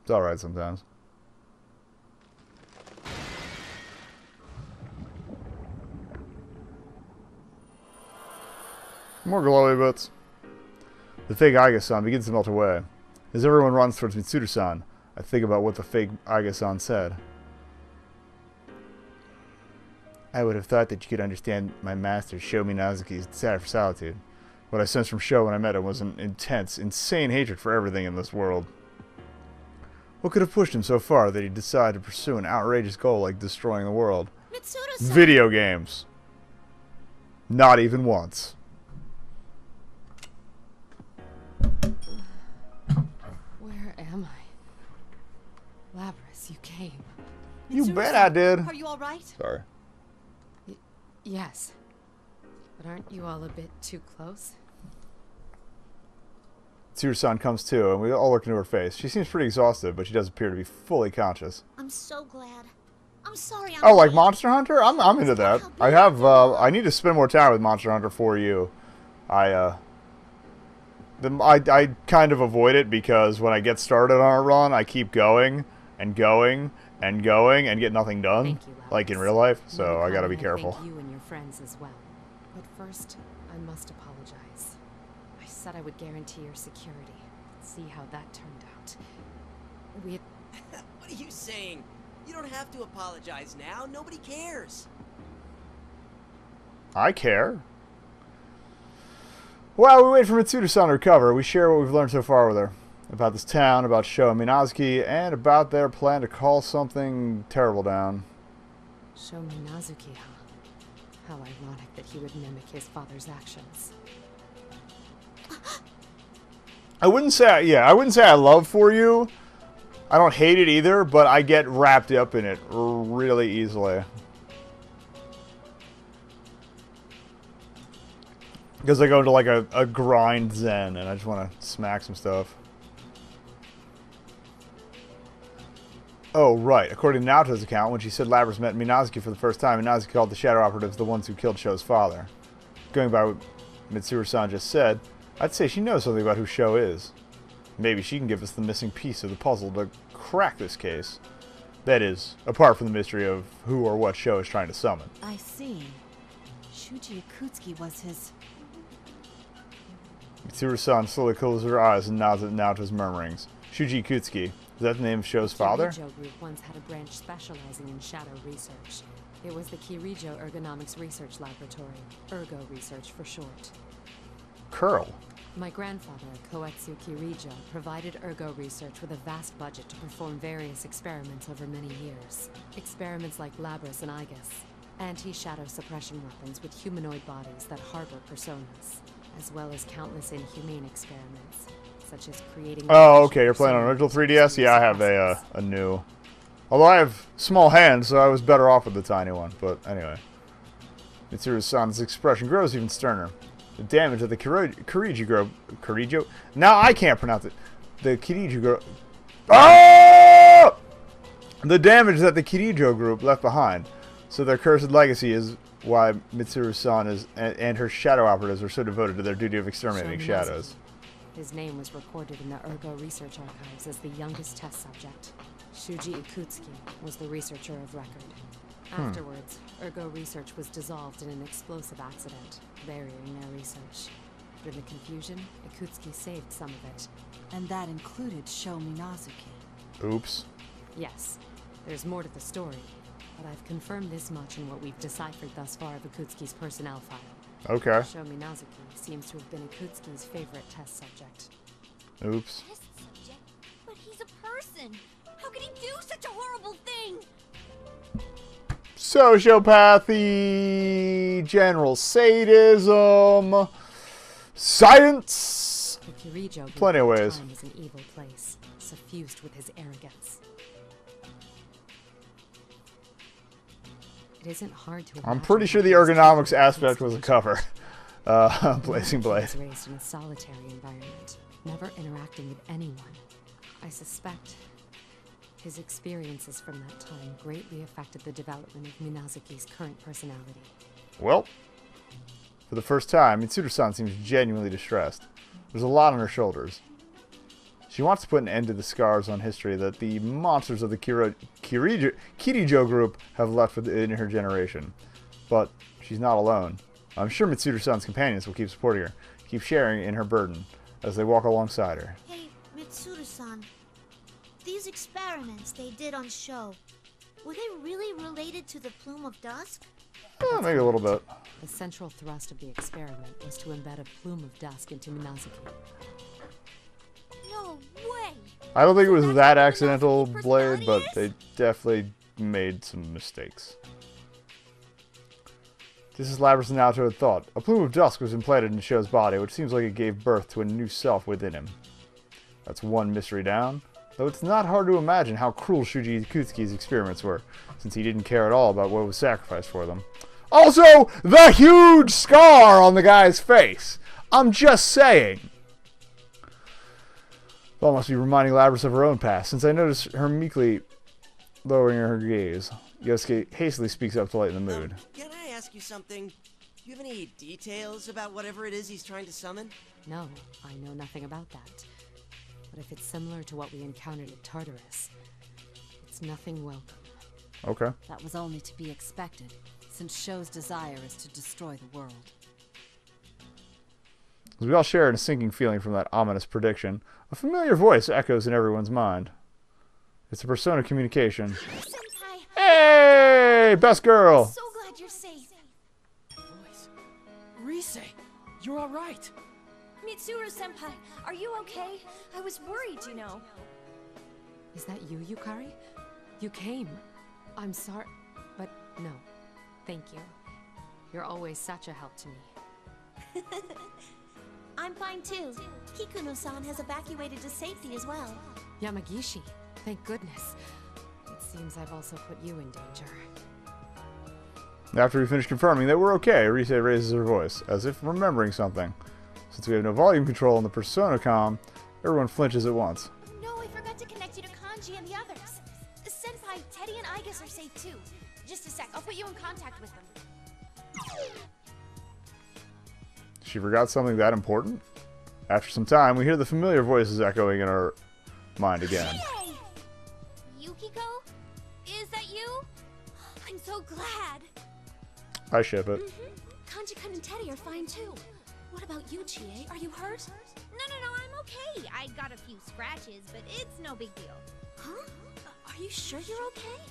It's alright sometimes. More glowy bits. The fake Aiga-san begins to melt away. As everyone runs towards Mitsuru-san, I think about what the fake Aiga-san said. I would have thought that you could understand my master, Sho Minazuki's desire for solitude. What I sensed from Sho when I met him was an intense, insane hatred for everything in this world. What could have pushed him so far that he decided to pursue an outrageous goal like destroying the world? Mitsuru-san. Video games. Not even once. Where am I? Labras, you came. You bet I did. Are you all right? Sorry. Yes. But aren't you all a bit too close? Mitsuru-san comes to, and we all look into her face. She seems pretty exhausted, but she does appear to be fully conscious. I'm so glad. I'm sorry. Oh, like Monster Hunter? I'm into that. I have, I need to spend more time with Monster Hunter for you. I kind of avoid it because when I get started on a run, I keep going and going and going and get nothing done. Thank you, Labras. Like in real life, so I gotta be careful. Thank you and your friends as well. But first, I must apologize. I said I would guarantee your security. See how that turned out. We had... What are you saying? You don't have to apologize now. Nobody cares. I care. While we wait for Mitsuru-san to recover, we share what we've learned so far with her. About this town, about Sho and Minazuki, and about their plan to call something terrible down. Sho Minazuki, huh? How ironic that he would mimic his father's actions. I wouldn't say I love for you. I don't hate it either, but I get wrapped up in it really easily. Because I go into like a grind zen and I just want to smack some stuff. Oh, right. According to Naoto's account, when she said Labras met Minazuki for the first time, Minazuki called the Shadow Operatives the ones who killed Sho's father. Going by what Mitsuru-san just said, I'd say she knows something about who Sho is. Maybe she can give us the missing piece of the puzzle to crack this case. That is, apart from the mystery of who or what Sho is trying to summon. I see. Shuji Ikutsuki was his... Mitsuru-san slowly closes her eyes and nods at Naoto's murmurings. Shuji Ikutsuki, is that the name of Sho's father? The Kirijo group once had a branch specializing in shadow research. It was the Kirijo Ergonomics Research Laboratory, Ergo Research for short. Curl. My grandfather, Koetsu Kirijo, provided Ergo Research with a vast budget to perform various experiments over many years. Experiments like Labras and Igus, anti-shadow suppression weapons with humanoid bodies that harbor personas, as well as countless inhumane experiments, such as creating... Oh, okay, you're playing on original 3DS? Yeah, I have a new... Although I have small hands, so I was better off with the tiny one, but anyway. Mitsuru-san's expression grows even sterner. The damage that the Kirijo group... Kirijo? Now I can't pronounce it. The Kirijo group... Oh! The damage that the Kirijo group left behind. So their cursed legacy is why Mitsuru-san is and her shadow operatives are so devoted to their duty of exterminating shadows. His name was recorded in the Ergo Research Archives as the youngest test subject. Shuji Ikutsuki was the researcher of record. Afterwards, Ergo Research was dissolved in an explosive accident, burying their research. But in the confusion, Ikutsuki saved some of it. And that included Sho Minazuki. Oops. Yes, there's more to the story, but I've confirmed this much in what we've deciphered thus far of Ikutsuki's personnel file. Okay. Sho Minazuki seems to have been Ikutsuki's favorite test subject. Oops. Test subject? But he's a person! How could he do such a horrible thing? Sociopathy, general sadism, science. The Kirijo group Plenty of at the ways. time was an evil place, suffused with his arrogance. It isn't hard to I'm imagine pretty sure how the he was ergonomics treated aspect was a cover. Blazing He Blade. was raised in a solitary environment, never interacting with anyone. I suspect his experiences from that time greatly affected the development of Minazuki's current personality. Well, for the first time, Mitsuru-san seems genuinely distressed. There's a lot on her shoulders. She wants to put an end to the scars on history that the monsters of the Kirijo group have left within her generation. But she's not alone. I'm sure Mitsuru-san's companions will keep supporting her, keep sharing in her burden as they walk alongside her. Hey, Mitsuru-san. These experiments they did on show, were they really related to the Plume of Dusk? Yeah, maybe a little bit. The central thrust of the experiment was to embed a plume of dusk into Minazuki. No way! I don't think it was that accidental, Blade, but they definitely made some mistakes. This is Labrys and Naoto had thought. A plume of dusk was implanted in Sho's body, which seems like it gave birth to a new self within him. That's one mystery down. Though it's not hard to imagine how cruel Shuji Ikutsuki's experiments were, since he didn't care at all about what was sacrificed for them. Also, the huge scar on the guy's face! I'm just saying! Belle must be reminding Labrys of her own past, since I noticed her meekly lowering her gaze. Yosuke hastily speaks up to lighten the mood. Can I ask you something? Do you have any details about whatever it is he's trying to summon? No, I know nothing about that. But if it's similar to what we encountered at Tartarus, it's nothing welcome. Okay. That was only to be expected, since Sho's desire is to destroy the world. As we all share in a sinking feeling from that ominous prediction, a familiar voice echoes in everyone's mind. It's a persona communication. Senpai, Hey! Best girl! so glad you're safe. Voice. Rise, you're all right. Mitsuru-senpai, are you okay? I was worried, you know. Is that you, Yukari? You came. I'm sorry, but no. Thank you. You're always such a help to me. I'm fine too. Kikuno-san has evacuated to safety as well. Yamagishi, thank goodness. It seems I've also put you in danger. After we finish confirming that we're okay, Rise raises her voice, as if remembering something. Since we have no volume control on the persona comm, everyone flinches at once. No, I forgot to connect you to Kanji and the others. Senpai, Teddy and Igus are safe too. Just a sec, I'll put you in contact with them. She forgot something that important? After some time, we hear the familiar voices echoing in our mind again. Hey! Yukiko? Is that you? I'm so glad. I ship it. Kanji-kun and Teddy are fine too. What about you, Chie? Are you hurt? No, I'm okay. I got a few scratches, but it's no big deal. Huh? Are you sure you're okay?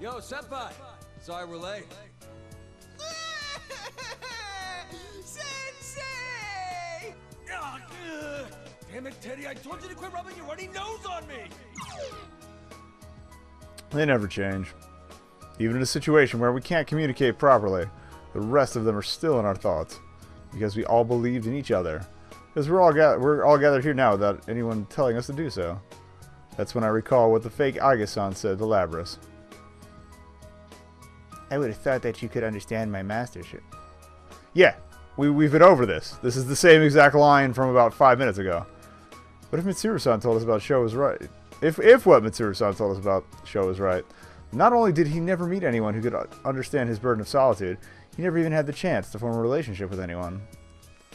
Yo, senpai! Sorry we're late. Sensei! Ah, ugh. Damn it, Teddy, I told you to quit rubbing your runny nose on me! They never change. Even in a situation where we can't communicate properly, the rest of them are still in our thoughts. Because we all believed in each other. Because we're all gathered here now without anyone telling us to do so. That's when I recall what the fake Igus-san said to Labrys. I would have thought that you could understand my mastership. Yeah, we've been over this. This is the same exact line from about 5 minutes ago. What if Mitsuru-san told us about Sho was right? If what Mitsuru-san told us about Sho was right, not only did he never meet anyone who could understand his burden of solitude, he never even had the chance to form a relationship with anyone.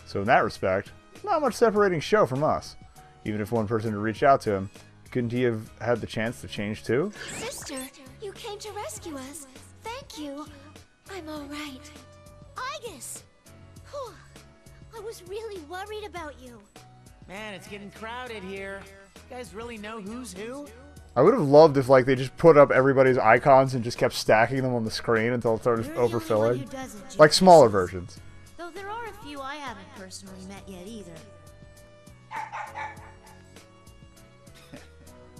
So in that respect, not much separating Sho from us. Even if one person had reached out to him, couldn't he have had the chance to change too? Sister, you came to rescue us. Thank you. I'm all right. Igus! Whew. I was really worried about you. Man, it's getting crowded here. You guys really know who's who? I would have loved if like they just put up everybody's icons and just kept stacking them on the screen until it started You're the only one overfilling. who doesn't, Like Junior. smaller versions. Though there are a few I haven't personally met yet either.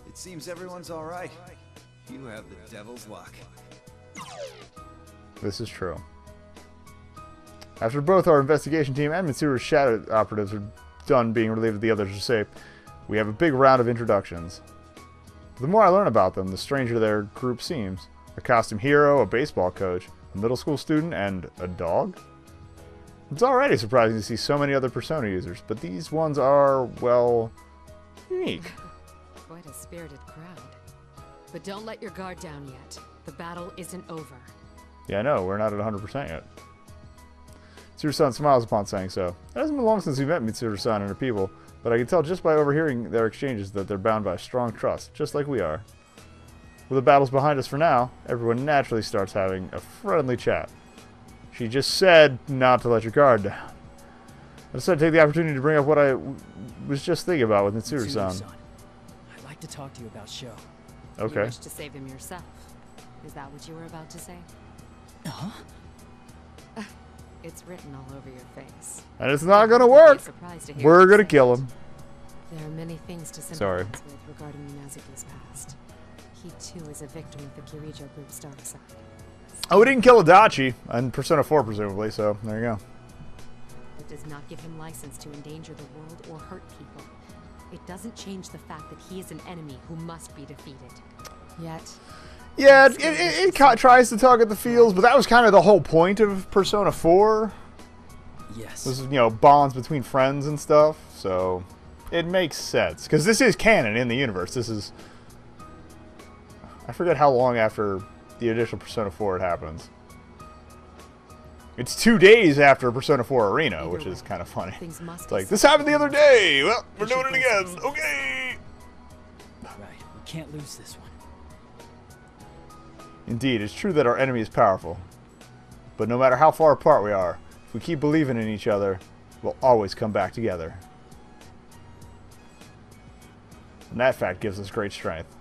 It seems everyone's all right. You have the devil's luck. This is true. After both our investigation team and Mitsuru's shadow operatives are done being relieved the others are safe, we have a big round of introductions. The more I learn about them, the stranger their group seems. A costume hero, a baseball coach, a middle school student, and a dog? It's already surprising to see so many other Persona users, but these ones are, well, unique. Quite a spirited crowd. But don't let your guard down yet. The battle isn't over. Yeah, I know, we're not at 100% yet. Mitsuru-san smiles upon saying so. It hasn't been long since we met Mitsuru-san and her people, but I can tell just by overhearing their exchanges that they're bound by strong trust, just like we are. With the battles behind us for now, everyone naturally starts having a friendly chat. She just said not to let your guard down. I decided to take the opportunity to bring up what I was just thinking about with Mitsuru-san. I'd like to talk to you about Sho. Okay. You wish to save him yourself. Is that what you were about to say? Huh? It's written all over your face. And it's not gonna work. We're gonna kill him. There are many things to sympathize with regarding Minazuki's past. He too is a victim of the Kirijo group's dark side. Oh, we didn't kill Adachi and Persona 4 presumably, so there you go. It does not give him license to endanger the world or hurt people. It doesn't change the fact that he is an enemy who must be defeated. Yet... Yeah, it tries to tug at the feels, but that was kind of the whole point of Persona 4. Yes. Was, you know, bonds between friends and stuff, so it makes sense. Because this is canon in the universe. This is... I forget how long after the initial Persona 4 it happens. It's 2 days after Persona 4 Arena, which is kind of funny. It's like, this happened the other day! Well, we're doing it again! Okay! Right, we can't lose this one. Indeed, it's true that our enemy is powerful. But no matter how far apart we are, if we keep believing in each other, we'll always come back together. And that fact gives us great strength.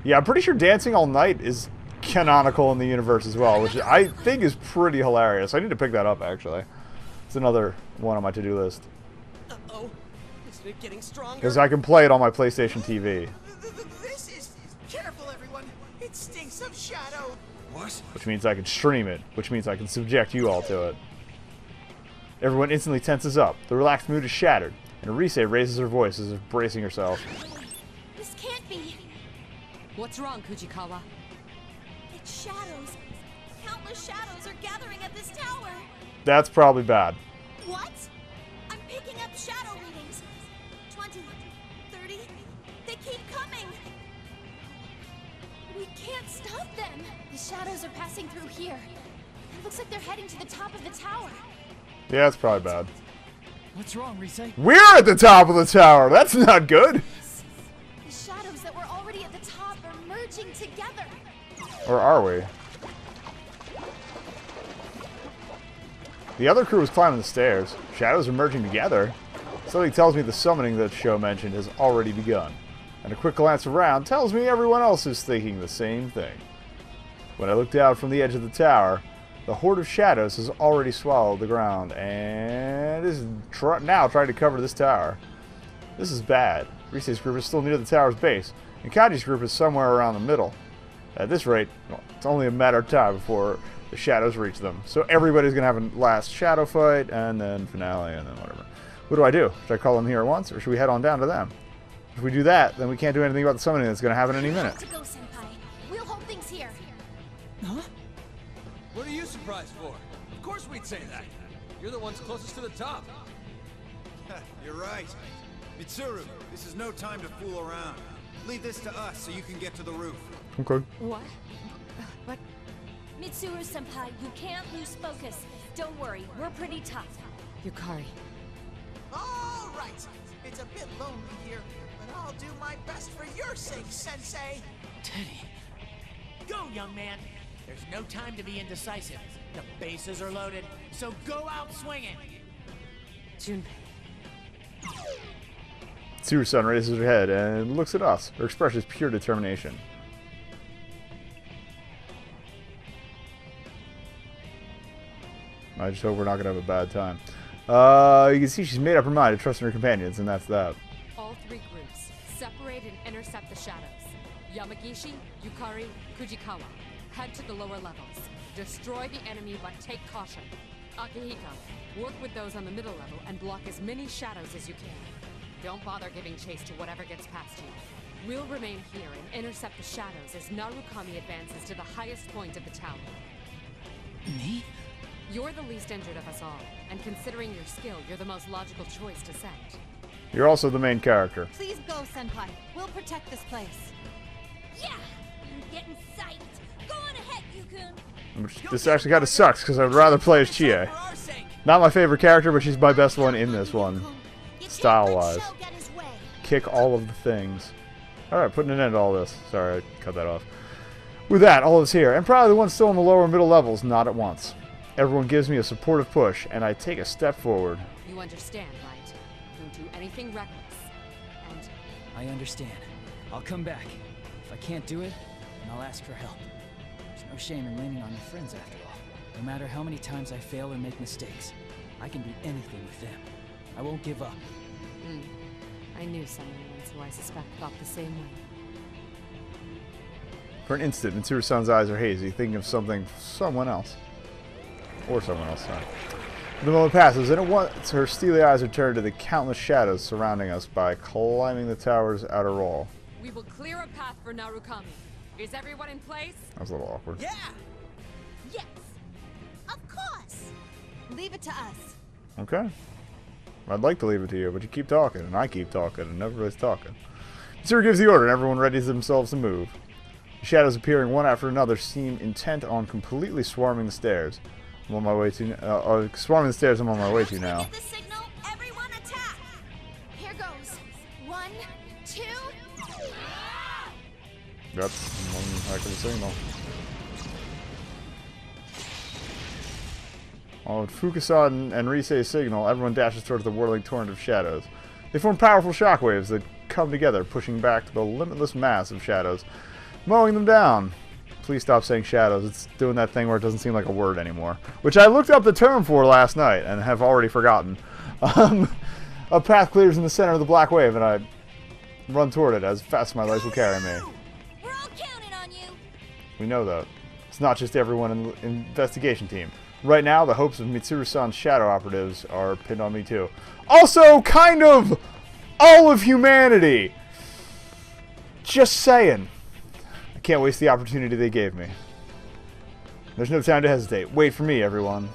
Yeah, I'm pretty sure Dancing All Night is canonical in the universe as well, which I think is pretty hilarious. I need to pick that up, actually. It's another one on my to-do list. Uh-oh. Isn't it getting stronger? Because I can play it on my PlayStation TV. This is... Careful, everyone. It stinks of shadow. What? Which means I can stream it, which means I can subject you all to it. Everyone instantly tenses up. The relaxed mood is shattered, and Arise raises her voice as if bracing herself. This can't be. What's wrong, Kujikawa? It's shadows. Countless shadows are gathering at this tower. That's probably bad. What? I'm picking up shadow readings. 20, 30. They keep coming. We can't stop them. The shadows are passing through here. It looks like they're heading to the top of the tower. Yeah, that's probably bad. What's wrong, Rise? We're at the top of the tower! That's not good! The shadows that were already at the top are merging together. Or are we? The other crew is climbing the stairs. Shadows are merging together. Something tells me the summoning that Sho mentioned has already begun. And a quick glance around tells me everyone else is thinking the same thing. When I look down from the edge of the tower, the horde of shadows has already swallowed the ground and is now trying to cover this tower. This is bad. Rise's group is still near the tower's base, and Kaji's group is somewhere around the middle. At this rate, well, it's only a matter of time before the shadows reach them. So everybody's going to have a last shadow fight, and then finale, and then whatever. What do I do? Should I call them here at once, or should we head on down to them? If we do that, then we can't do anything about the summoning that's going to happen any minute. To go, Senpai. We'll hold things here. Huh? What are you surprised for? Of course we'd say that. You're the ones closest to the top. You're right. Mitsuru, this is no time to fool around. Leave this to us so you can get to the roof. Okay. What? What? Mitsuru-senpai, you can't lose focus. Don't worry, we're pretty tough. Yukari. All right. It's a bit lonely here, but I'll do my best for your sake, Sensei. Teddy. Go, young man. There's no time to be indecisive. The bases are loaded, so go out swinging. Junpei. Tsuru-san raises her head and looks at us. Her expression is pure determination. I just hope we're not going to have a bad time. You can see she's made up her mind to trust in her companions, and that's that. All three groups, separate and intercept the shadows. Yamagishi, Yukari, Kujikawa. Head to the lower levels. Destroy the enemy, but take caution. Akihiko, work with those on the middle level and block as many shadows as you can. Don't bother giving chase to whatever gets past you. We'll remain here and intercept the shadows as Narukami advances to the highest point of the tower. Me? You're the least injured of us all, and considering your skill, you're the most logical choice to send. You're also the main character. Please go, Senpai. We'll protect this place. Yeah! I'm getting psyched. Go on ahead, Yukun. Which, this actually kind of sucks, because I would rather play as Chie. Not my favorite character, but she's my best one in this one. style-wise. Kick all of the things. Alright, putting an end to all this. Sorry, I cut that off. With that, all is here, and probably the ones still in the lower middle levels, not at once. Everyone gives me a supportive push, and I take a step forward. You understand, right? Don't do anything reckless. And I understand. I'll come back. If I can't do it, then I'll ask for help. There's no shame in leaning on your friends after all. No matter how many times I fail or make mistakes, I can do anything with them. I won't give up. I knew someone once who I suspect thought the same way. For an instant, Mitsuru-san's eyes are hazy, thinking of someone else. Or someone else, sorry. The moment passes, and at once her steely eyes are turned to the countless shadows surrounding us by climbing the tower's outer wall. We will clear a path for Narukami. Is everyone in place? That was a little awkward. Yeah! Yes. Of course. Leave it to us. Okay. I'd like to leave it to you, but you keep talking, and I keep talking, and everybody's talking. Mitsuru gives the order, and everyone readies themselves to move. The shadows appearing one after another seem intent on completely swarming the stairs. I'm on my way to swarming the stairs I'm on my way to now. Get the signal, everyone attack. Here goes. 1, 2. That's one heck of a signal. On Fukasan and Risei's signal, everyone dashes towards the whirling torrent of shadows. They form powerful shockwaves that come together, pushing back to the limitless mass of shadows, mowing them down. Please stop saying shadows. It's doing that thing where it doesn't seem like a word anymore. Which I looked up the term for last night and have already forgotten. A path clears in the center of the black wave and I run toward it as fast as my legs will carry me. We're all counting on you. We know that. It's not just everyone in the investigation team. Right now, the hopes of Mitsuru-san's shadow operatives are pinned on me too. Also, kind of all of humanity. Just saying. I can't waste the opportunity they gave me. There's no time to hesitate. Wait for me, everyone.